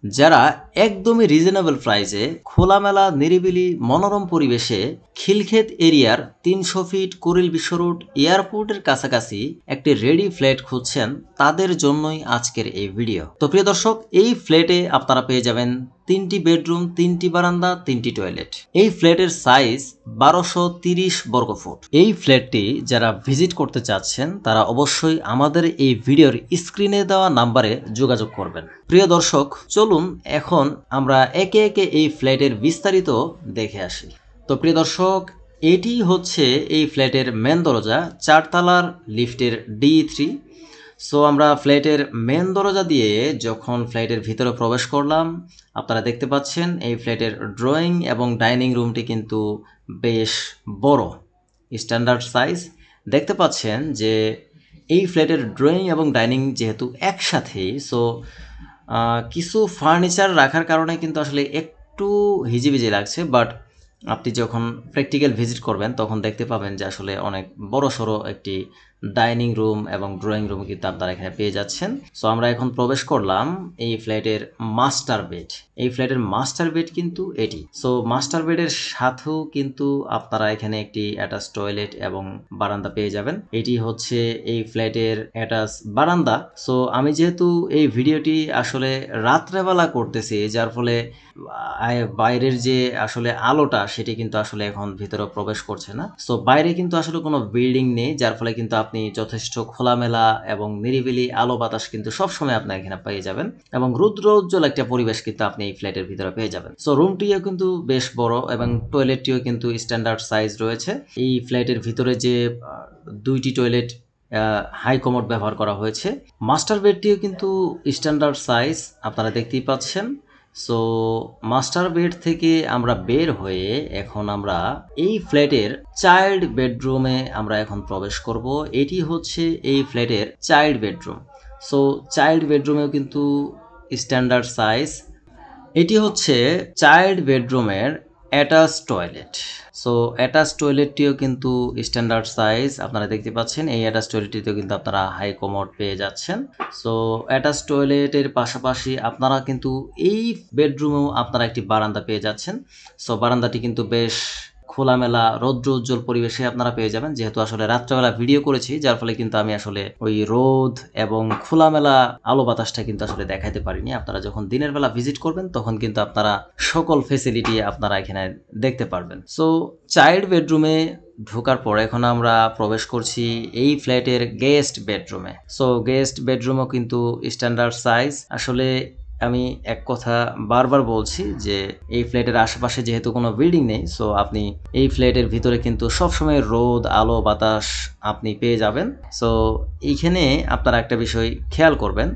যারা একদমই রিজনেবল প্রাইসে খোলামেলা নিরিবিলি মনোরম পরিবেশে খিলক্ষেত এরিয়ার ৩০০ ফিট কুড়িল বিশ্ব রোড এয়ারপোর্টের কাছাকাছি একটি রেডি ফ্ল্যাট খুঁজছেন, তাদের জন্যই আজকের এই ভিডিও। তো প্রিয় দর্শক, এই ফ্ল্যাটে আপনারা পেয়ে যাবেন 3টি বেডরুম, 3টি বারান্দা, 3টি টয়লেট। এই ফ্ল্যাটের সাইজ 1230 বর্গফুট। এই ফ্ল্যাটটি যারা ভিজিট করতে চাচ্ছেন তারা অবশ্যই আমাদের এই ভিডিওর স্ক্রিনে দেওয়া নাম্বারে যোগাযোগ করবেন। প্রিয় দর্শক, চলুন এখন আমরা একে একে এই ফ্ল্যাটের বিস্তারিত দেখে আসি। তো প্রিয় দর্শক, এটি হচ্ছে এই ফ্ল্যাটের মেন দরজা, 4 তলার লিফটের D3। সো আমরা ফ্ল্যাটের মেন দরজা দিয়ে যখন ফ্ল্যাটের ভিতরে প্রবেশ করলাম, আপনারা দেখতে পাচ্ছেন এই ফ্ল্যাটের ড্রয়িং এবং ডাইনিং রুমটি কিন্তু বেশ বড়, স্ট্যান্ডার্ড সাইজ। দেখতে পাচ্ছেন যে এই ফ্ল্যাটের ড্রয়িং এবং ডাইনিং যেহেতু একসাথেই, সো কিছু ফার্নিচার রাখার কারণে কিন্তু আসলে একটু হিজিবিজি লাগছে, বাট আপনি যখন প্র্যাকটিক্যাল ভিজিট করবেন তখন দেখতে পাবেন যে আসলে অনেক বড় সড়ো একটি ডাইনিং রুম এবং ড্রয়িং রুম কিন্তু আপনারা এখানে পেয়ে যাচ্ছেন। সো আমরা এখন প্রবেশ করলাম এই ফ্ল্যাটের মাস্টার বেড। এই ফ্ল্যাটের মাস্টার বেড কিন্তু এটি। সো মাস্টার বেডের সাথেও কিন্তু আপনারা এখানে একটি অ্যাটাচ টয়লেট এবং বারান্দা পেয়ে যাবেন। এটি হচ্ছে এই ফ্ল্যাটের অ্যাটাচ বারান্দা। সো আমি যেহেতু এই ভিডিওটি আসলে রাত্রেবেলা করতেছি, যার ফলে বাইরের যে আসলে আলোটা সেটি কিন্তু আসলে এখন ভিতরে প্রবেশ করছে না। সো বাইরে কিন্তু আসলে কোনো বিল্ডিং নেই, যার ফলে কিন্তু আপনি যথেষ্ট খোলামেলা এবং নিরিবিলি আলো বাতাস কিন্তু সবসময় আপনার এখানে পেয়ে যাবেন, এবং রুদ্র উজ্জ্বল একটা পরিবেশ কিন্তু আপনি এই ফ্ল্যাটের ভিতরে পেয়ে যাবেন। সো রুমটিও কিন্তু বেশ বড় এবং টয়লেটটিও কিন্তু স্ট্যান্ডার্ড সাইজ রয়েছে। এই ফ্ল্যাটের ভিতরে যে 2টি টয়লেট হাই কমোড ব্যবহার করা হয়েছে। মাস্টার বেডটিও কিন্তু স্ট্যান্ডার্ড সাইজ আপনারা দেখতেই পাচ্ছেন। সো মাস্টার বেড থেকে আমরা বের হয়ে এখন আমরা এই ফ্ল্যাটের চাইল্ড বেডরুমে আমরা এখন প্রবেশ করব। এটি হচ্ছে এই ফ্ল্যাটের চাইল্ড বেডরুম। সো চাইল্ড বেডরুমেও কিন্তু স্ট্যান্ডার্ড সাইজ। এটি হচ্ছে চাইল্ড বেডরুমের অ্যাটাচ টয়লেট। সো অ্যাটাচ টয়লেটটিও কিন্তু স্ট্যান্ডার্ড সাইজ আপনারা দেখতে পাচ্ছেন। এই অ্যাটাচ টয়লেটটিতেও কিন্তু আপনারা হাই কমোড পেয়ে যাচ্ছেন। সো অ্যাটাচ টয়লেটের পাশাপাশি আপনারা কিন্তু এই বেডরুমেও আপনারা একটি বারান্দা পেয়ে যাচ্ছেন। সো বারান্দাটি কিন্তু বেশ খোলামেলা রৌদ্র উজ্জ্বল পরিবেশে আপনারা পেয়ে যাবেন। যেহেতু আসলে রাত্রেবেলা ভিডিও করেছি, যার ফলে কিন্তু আমি আসলে ওই রোদ এবং খোলামেলা আলো বাতাসটা কিন্তু আসলে দেখাতে পারিনি। আপনারা যখন দিনের বেলা ভিজিট করবেন তখন কিন্তু আপনারা সকল ফেসিলিটি আপনারা এখানে দেখতে পারবেন। সো চাইল্ড বেডরুমে ঢোকার পর এখন আমরা প্রবেশ করছি এই ফ্ল্যাটের গেস্ট বেডরুমে। সো গেস্ট বেডরুমও কিন্তু স্ট্যান্ডার্ড সাইজ। আসলে আমি এক কথা বারবার বলছি যে এই ফ্ল্যাটের আশেপাশে যেহেতু কোনো বিল্ডিং নেই, সো আপনি এই ফ্ল্যাটের ভিতরে কিন্তু সবসময় রোদ আলো বাতাস আপনি পেয়ে যাবেন। সো এইখানে আপনারা একটা বিষয় খেয়াল করবেন,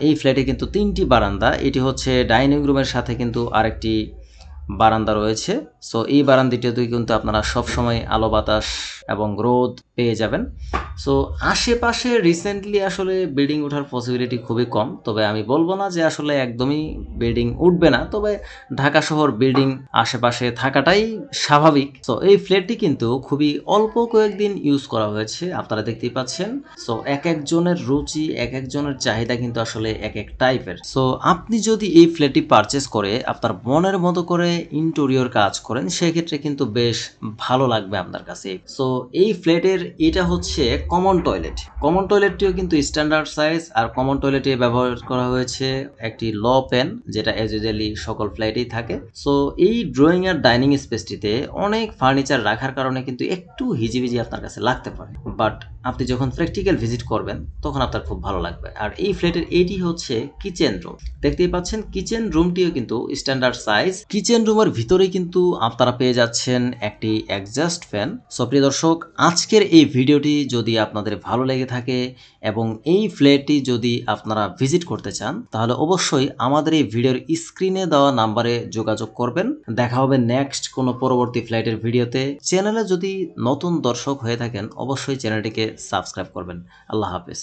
এই ফ্ল্যাটে কিন্তু 3টি বারান্দা। এটি হচ্ছে ডাইনিং রুমের সাথে কিন্তু আরেকটি বারান্দা রয়েছে। সো এই বারান্দাটিতে কিন্তু আপনারা সবসময় আলো বাতাস এবং রোদ পেয়ে যাবেন। সো আশেপাশে রিসেন্টলি আসলে বিল্ডিং ওঠার পসিবিলিটি খুবই কম, তবে আমি বলবো না যে আসলে একদমই বিল্ডিং উঠবে না, তবে ঢাকা শহর বিল্ডিং আশেপাশে থাকাটাই স্বাভাবিক। সো এই ফ্ল্যাটটি কিন্তু খুবই অল্প কয়েকদিন ইউজ করা হয়েছে, আপনারা দেখতেই পাচ্ছেন। সো এক একজনের রুচি এক একজনের চাহিদা কিন্তু আসলে এক এক টাইপের। সো আপনি যদি এই ফ্ল্যাটটি পারচেস করে আপনার মনের মতো করে ইন্টেরিয়র কাজ করেন, সেক্ষেত্রে কিন্তু বেশ ভালো লাগবে আপনার কাছে। সো এই ফ্ল্যাটের এটা হচ্ছে কমন টয়লেট। কমন টয়লেটটিও কিন্তু স্ট্যান্ডার্ড সাইজ, আর কমন টয়লেটে ব্যবহার করা হয়েছে একটি ল পেন, যেটা ইউজুয়ালি সকল ফ্ল্যাটেই থাকে। সো এই ড্রয়িং আর ডাইনিং স্পেসটিতে অনেক ফার্নিচার রাখার কারণে কিন্তু একটু হিজিবিজি আপনার কাছে লাগতে পারে, বাট আপনি যখন প্র্যাকটিক্যাল ভিজিট করবেন তখন আপনার খুব ভালো লাগবে। আর এই ফ্ল্যাটের এটি হচ্ছে কিচেন রুম। দেখতেই পাচ্ছেন কিচেন রুমটিও কিন্তু স্ট্যান্ডার্ড সাইজ। কিচেন রুমের ভিতরে কিন্তু আপনারা পেয়ে যাচ্ছেন একটি এক্সস্ট ফ্যান। সো প্রিয় দর্শক, আজকের এই ভিডিওটি যদি আপনাদের ভালো লেগে থাকে এবং এই ফ্ল্যাটটি যদি আপনারা ভিজিট করতে চান, তাহলে অবশ্যই আমাদের এই ভিডিওর স্ক্রিনে দেওয়া নাম্বারে যোগাযোগ করবেন। দেখা হবে নেক্সট কোনো পরবর্তী ফ্ল্যাটের ভিডিওতে। চ্যানেলে যদি নতুন দর্শক হয়ে থাকেন অবশ্যই চ্যানেলটিকে সাবস্ক্রাইব করবেন। আল্লাহ হাফেজ।